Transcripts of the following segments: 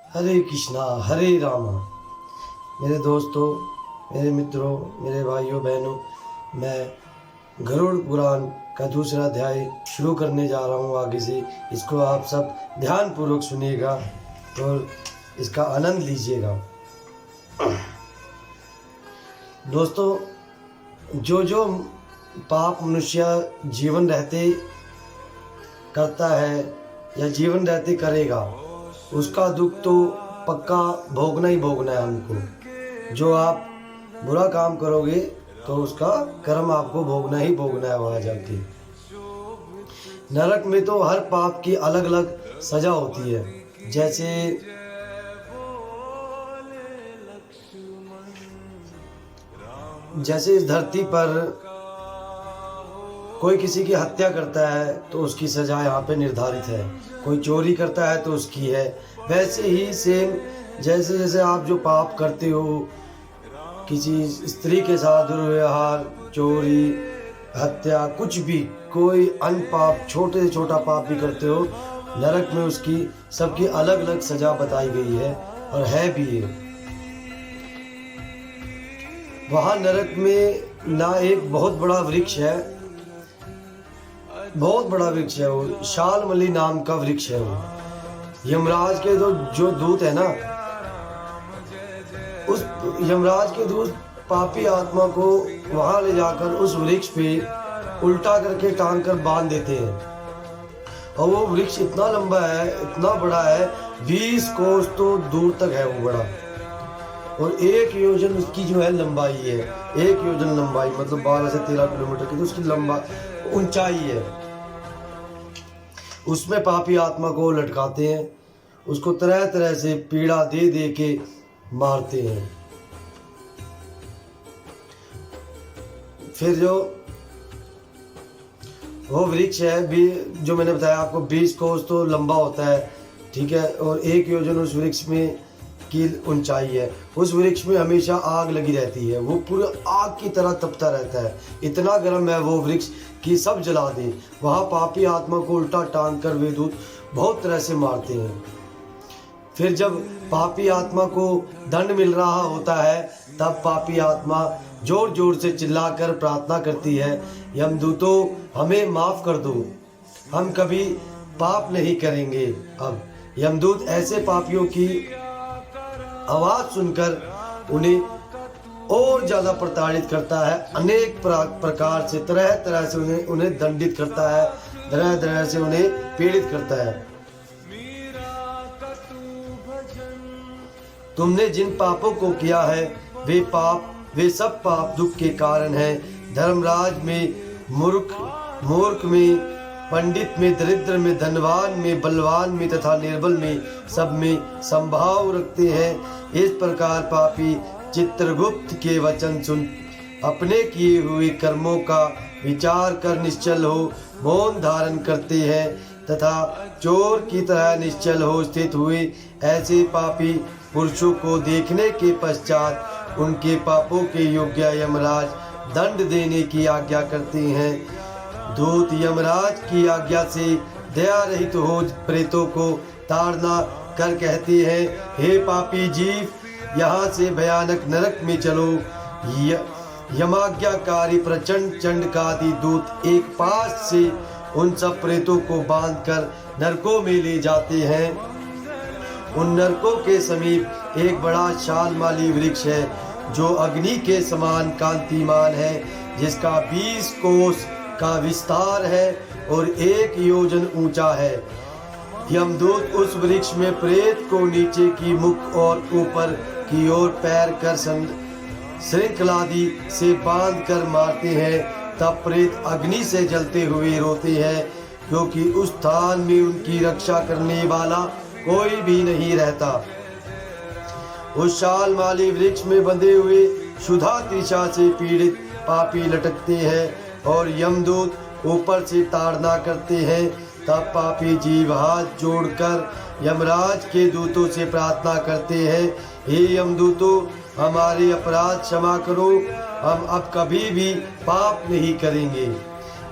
हरे कृष्णा हरे रामा। मेरे दोस्तों, मेरे मित्रों, मेरे भाइयों बहनों, मैं गरुड़ पुराण का दूसरा अध्याय शुरू करने जा रहा हूँ। आगे से इसको आप सब ध्यान पूर्वक सुनिएगा और इसका आनंद लीजिएगा। दोस्तों, जो पाप मनुष्य जीवन रहते करता है या जीवन रहते करेगा, उसका दुख तो पक्का भोगना ही भोगना है हमको। जो आप बुरा काम करोगे तो उसका कर्म आपको भोगना ही भोगना है वहाँ जाके। नरक में तो हर पाप की अलग अलग सजा होती है। जैसे इस धरती पर कोई किसी की हत्या करता है तो उसकी सजा यहाँ पे निर्धारित है। कोई चोरी करता है तो उसकी है। वैसे ही सेम जैसे जैसे आप जो पाप करते हो, किसी स्त्री के साथ दुर्व्यवहार, चोरी, हत्या, कुछ भी कोई अन्य पाप, छोटे से छोटा पाप भी करते हो, नरक में उसकी सबकी अलग अलग सजा बताई गई है और है भी है। वहाँ नरक में ना एक बहुत बड़ा वृक्ष है, बहुत बड़ा वृक्ष है, वो शालमली नाम का वृक्ष है। वो यमराज के जो दूत है ना, उस यमराज के दूत पापी आत्मा को वहां ले जाकर उस वृक्ष पे उल्टा करके टांग कर बांध देते हैं। और वो वृक्ष इतना लंबा है, इतना बड़ा है, 20 कोस तो दूर तक है वो बड़ा। और 1 योजन उसकी जो है लंबाई है। 1 योजन लंबाई मतलब 12 से 13 किलोमीटर की तो उसकी लंबा ऊंचाई है। उसमें पापी आत्मा को लटकाते हैं, उसको तरह तरह से पीड़ा दे दे के मारते हैं। फिर जो वो वृक्ष है भी, जो मैंने बताया आपको, 20 कोस तो लंबा होता है, ठीक है, और 1 योजन उस वृक्ष में की ऊंचाई है। उस वृक्ष में हमेशा आग लगी रहती है, वो पूरा आग की तरह तपता रहता है। इतना गर्म है वो वृक्ष कि सब जला दे। वहाँ पापी आत्मा को उल्टा टांग कर वे दूत बहुत तरह से मारते हैं। फिर जब पापी आत्मा को दंड मिल रहा होता है, तब पापी आत्मा जोर जोर से चिल्लाकर प्रार्थना करती है, यमदूतों हमें माफ कर दो, हम कभी पाप नहीं करेंगे। अब यमदूत ऐसे पापियों की आवाज सुनकर उन्हें और ज्यादा प्रताड़ित करता है। अनेक प्रकार से तरह तरह से उन्हें दंडित करता है, तरह तरह से उन्हें पीड़ित करता है। तुमने जिन पापों को किया है वे सब पाप दुख के कारण हैं। धर्मराज में, मूर्ख में, पंडित में, दरिद्र में, धनवान में, बलवान में तथा निर्बल में, सब में संभाव रखते हैं। इस प्रकार पापी चित्रगुप्त के वचन सुन अपने किए हुए कर्मों का विचार कर निश्चल हो मौन धारण करते हैं तथा चोर की तरह निश्चल हो स्थित हुए ऐसे पापी पुरुषों को देखने के पश्चात उनके पापों के योग्य यमराज दंड देने की आज्ञा करते हैं। दूत यमराज की आज्ञा से दया रहित हो प्रेतों को ताड़ना कर कहते हैं, हे पापी जीव, यहाँ से भयानक नरक में चलो। यमाज्ञाकारी प्रचंड चंडकादि दूत एक पास से उन सब प्रेतों को बांधकर नरकों में ले जाते हैं। उन नरकों के समीप एक बड़ा शालमाली वृक्ष है जो अग्नि के समान कांतिमान है, जिसका 20 कोस का विस्तार है और 1 योजन ऊंचा है। यमदूत उस वृक्ष में प्रेत को नीचे की मुख और ऊपर की ओर पैर कर श्रृंखलादि से बांध कर मारते हैं। तब प्रेत अग्नि से जलते हुए रोते हैं, क्योंकि उस स्थान में उनकी रक्षा करने वाला कोई भी नहीं रहता। उस शालमाली वृक्ष में बंधे हुए क्षुधा तृषा से पीड़ित पापी लटकते हैं और यमदूत ऊपर से ताड़ना करते हैं। तब पापी जीव हाथ जोड़कर यमराज के दूतों से प्रार्थना करते हैं, हे यमदूतों, हमारे अपराध क्षमा करो, हम अब कभी भी पाप नहीं करेंगे।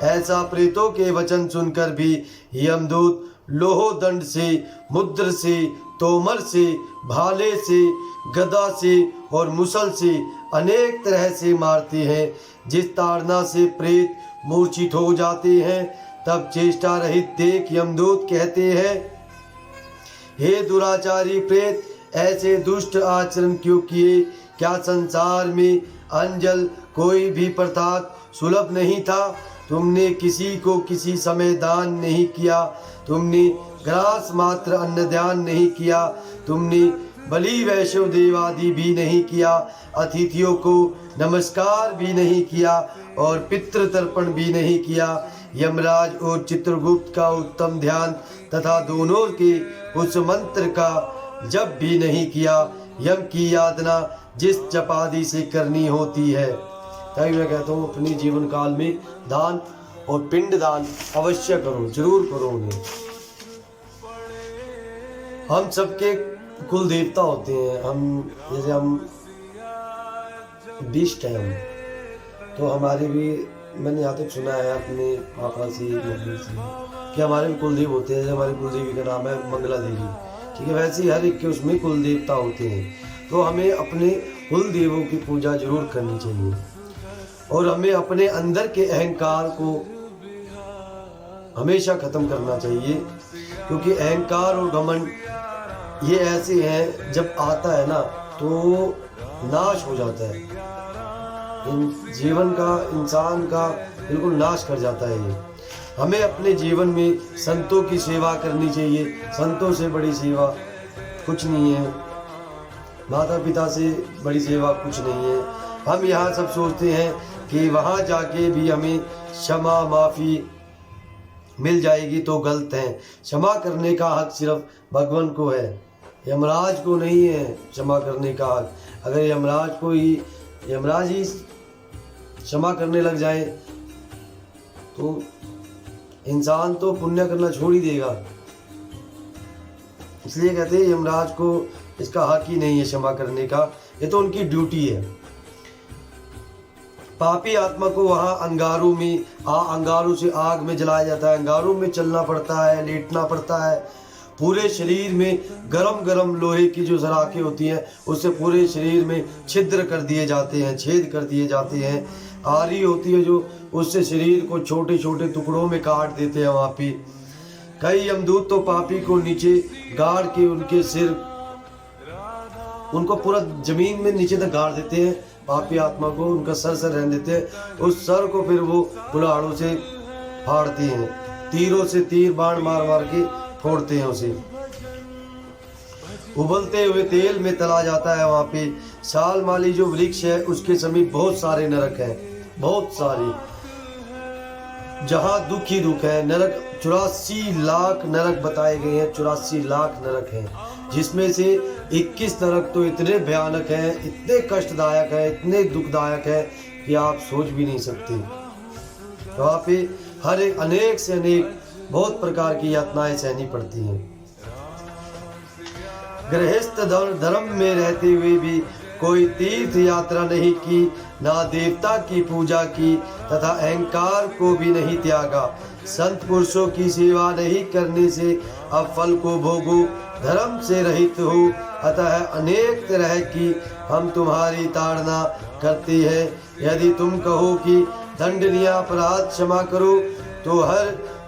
ऐसा प्रेतों के वचन सुनकर भी यमदूत लोहोदंड से, मुद्र से, तोमर से, भाले से, गदा से और मुसल से अनेक तरह से मारते हैं। जिस ताड़ना से प्रेत मूर्छित हो जाते हैं, तब चेष्टा रहित देख यमदूत कहते हैं, हे दुराचारी प्रेत, ऐसे दुष्ट आचरण क्यों किए? क्या संसार में अंजल कोई भी पदार्थ सुलभ नहीं था? तुमने किसी को किसी समय दान नहीं किया, तुमने ग्रास मात्र अन्न दान नहीं किया, तुमने बलि वैष्णव देवादि भी नहीं किया, अतिथियों को नमस्कार भी नहीं किया और पितृ तर्पण भी नहीं किया। यमराज और चित्रगुप्त का उत्तम ध्यान तथा दोनों के उस मंत्र का जप भी नहीं किया। यम की यातना जिस जपादि से करनी होती है। तभी मैं कहता हूँ अपने जीवन काल में दान और पिंड दान अवश्य करो, जरूर करो उन्हें। हम सबके कुल देवता होते हैं। हम जैसे हम बिष्ट हैं हम, तो हमारे भी, मैंने यहाँ तक सुना है अपने पापा से मम्मी से कि हमारे भी कुलदेव होते हैं। जैसे हमारी कुलदेवी का नाम है मंगला देवी, ठीक है, वैसे ही हर एक के उसमें कुल देवता होते हैं। तो हमें अपने कुल देवों की पूजा जरूर करनी चाहिए और हमें अपने अंदर के अहंकार को हमेशा खत्म करना चाहिए, क्योंकि अहंकार और घमंड ये ऐसे हैं, जब आता है ना तो नाश हो जाता है। जीवन का, इंसान का बिल्कुल नाश कर जाता है ये। हमें अपने जीवन में संतों की सेवा करनी चाहिए। संतों से बड़ी सेवा कुछ नहीं है, माता पिता से बड़ी सेवा कुछ नहीं है। हम यहाँ सब सोचते हैं कि वहाँ जाके भी हमें क्षमा माफ़ी मिल जाएगी, तो गलत है। क्षमा करने का हक सिर्फ भगवान को है, यमराज को नहीं है क्षमा करने का हक। अगर यमराज ही क्षमा करने लग जाए तो इंसान तो पुण्य करना छोड़ ही देगा। इसलिए कहते हैं यमराज को इसका हक ही नहीं है क्षमा करने का, ये तो उनकी ड्यूटी है। पापी आत्मा को वहाँ अंगारों से आग में जलाया जाता है, अंगारों में चलना पड़ता है, लेटना पड़ता है। पूरे शरीर में गरम गरम लोहे की जो सराखें होती हैं उससे पूरे शरीर में छिद्र कर दिए जाते हैं, छेद कर दिए जाते हैं। आरी होती है जो, उससे शरीर को छोटे छोटे टुकड़ों में काट देते हैं वहाँ पे। कई यमदूत तो पापी को नीचे गाड़ के उनके सिर, उनको पूरा जमीन में नीचे तक गाड़ देते हैं। पापी आत्मा को उनका सर रहने देते हैं, उस सर को फिर वो कुल्हाड़ों से फाड़ते हैं, तीरों से तीर बाण मार मार के फोड़ते हैं उसे। उबलते हुए तेल में तला जाता है वहाँ पे। शालमाली जो वृक्ष है उसके समीप बहुत सारे नरक हैं, बहुत सारे, जहाँ दुख ही दुख है। नरक 84 लाख नरक बताए गए हैं, 84 लाख नरक हैं, जिसमें से 21 नरक तो इतने भयानक हैं, इतने कष्टदायक हैं, इतने दुखदायक हैं कि आप सोच भी नहीं सकते। वहाँ पे हर एक अनेक से अनेक बहुत प्रकार की यातनाएं सहनी पड़ती हैं। गृहस्थ धर्म में रहते हुए भी कोई तीर्थ यात्रा नहीं की, ना देवता की पूजा की तथा अहंकार को भी नहीं त्यागा। संत पुरुषों की सेवा नहीं करने से अब फल को भोगो, धर्म से रहित हो। अतः अनेक तरह की हम तुम्हारी ताड़ना करते हैं। यदि तुम कहो कि दंडनीय अपराध क्षमा करो,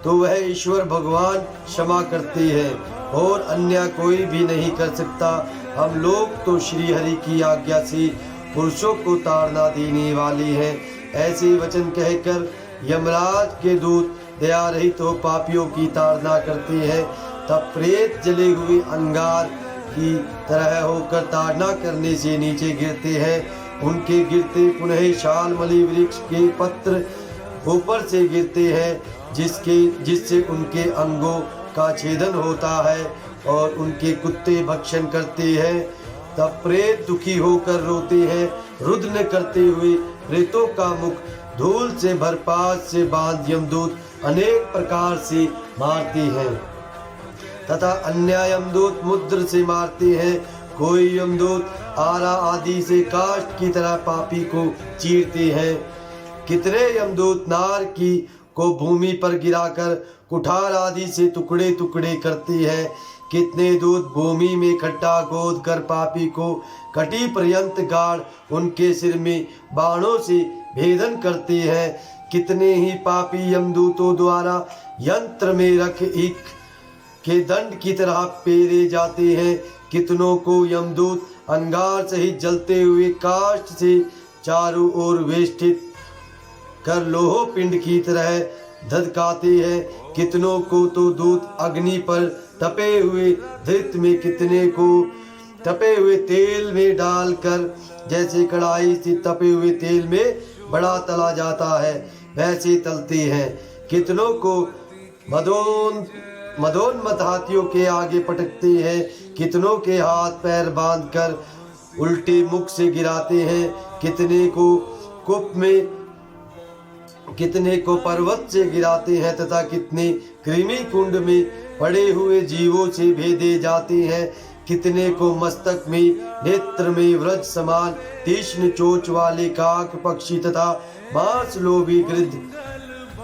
तो वह ईश्वर भगवान क्षमा करते हैं और अन्य कोई भी नहीं कर सकता। हम लोग तो श्री हरि की आज्ञा से पुरुषों को ताड़ना देने वाले हैं। ऐसे वचन कहकर यमराज के दूत दया रहित हो पापियों की ताड़ना करते हैं। तब प्रेत जले हुए अंगार की तरह होकर ताड़ना करने से नीचे गिरते हैं। उनके गिरते पुनः शालमली वृक्ष के पत्र ऊपर से गिरते हैं, जिससे उनके अंगों का छेदन होता है और उनके कुत्ते भक्षण करते हैं। तब प्रेत दुखी होकर रोते हैं। रुदन करते हुए प्रेतों का मुख धूल से भरपास से बांध यमदूत अनेक प्रकार से मारते हैं तथा अन्य यमदूत मुद्र से मारते हैं। कोई यमदूत आरा आदि से काष्ठ की तरह पापी को चीरते हैं। कितने यमदूत नार को भूमि पर गिराकर कुठार आदि से टुकड़े टुकड़े करती है। कितने दूत भूमि में खड्डा खोद कर पापी को कटी पर्यंत गाड़ उनके सिर में बाणों से भेदन करती है। कितने ही पापी यमदूतों द्वारा यंत्र में रख एक के दंड की तरह पेरे जाते हैं। कितनों को यमदूत अंगार सहित जलते हुए काष्ठ से चारों ओर वेष्टित कर लोह पिंड की तरह धधकाते हैं। कितनों को तो दूत अग्नि पर तपे हुए धृत में, कितने को तपे हुए तेल में डालकर जैसे कढ़ाई से तपे हुए तेल में बड़ा तला जाता है वैसे तलते हैं। कितनों को मदोन्मत्त हाथियों के आगे पटकते हैं। कितनों के हाथ पैर बांधकर उल्टे मुख से गिराते हैं। कितने को कूप में, कितने को पर्वत से गिराते हैं तथा कितने कृमि कुंड में पड़े हुए जीवों से भेदे जाते हैं। कितने को मस्तक में, नेत्र में व्रज समान तीक्ष्ण चोंच वाले काक पक्षी तथा मांस लोभी गिद्ध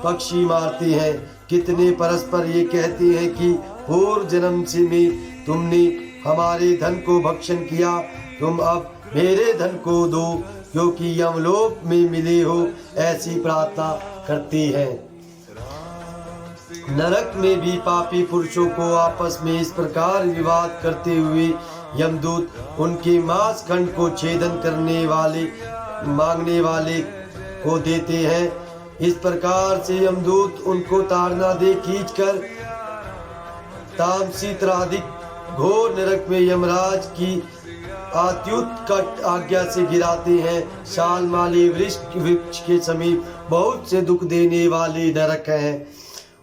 पक्षी मारते हैं। कितने परस्पर ये कहते हैं कि पूर्व जन्म से में तुमने हमारे धन को भक्षण किया, तुम अब मेरे धन को दो क्योंकि यमलोक में मिले हो, ऐसी प्रार्थना करती है। नरक में भी पापी पुरुषों को आपस में इस प्रकार विवाद करते हुए यमदूत उनके मांस खंड को छेदन करने वाले मांगने वाले को देते हैं। इस प्रकार से यमदूत उनको ताड़ना दे खींचकर तामसित्राधिक घोर नरक में यमराज की अत्युत्कट आज्ञा से गिराते हैं। शालमाली वृक्ष के समीप बहुत से दुख देने वाले नरक हैं।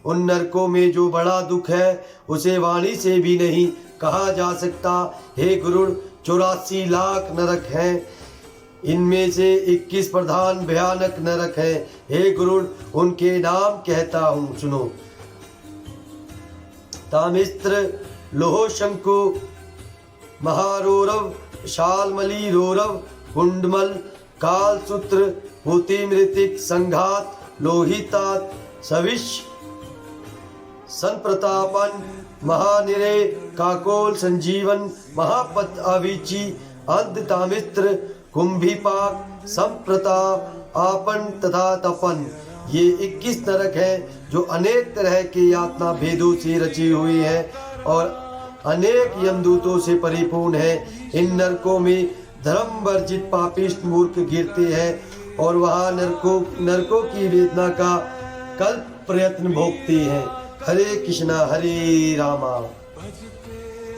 उन नरकों में जो बड़ा दुख है उसे वाणी से भी नहीं कहा जा सकता। हे गुरुड़, 84 लाख नरक हैं। इनमें से 21 प्रधान भयानक नरक हैं। हे गुरुड़, उनके नाम कहता हूँ, सुनो। तामिस्त्र, लोहशंकु, महारोरव, शालमली रोरव, कुंडमल, कालसूत्र, भूतिमृतिक, संघात, लोहितात, सविश, संप्रतापन, महानिरे, काकोल, संजीवन, महापत, अविची, अंध, तामिस्त्र, कुंभीपाक, संप्रतापन तथा तपन, ये 21 नरक हैं जो अनेक तरह के यातना भेदों से रचे हुए हैं और अनेक यमदूतों से परिपूर्ण है। इन नरकों में धर्म वर्जित पापिष्ट मूर्ख गिरते हैं और वहाँ नरकों की वेदना का कल्प प्रयत्न भोगते हैं। हरे कृष्णा हरे रामा।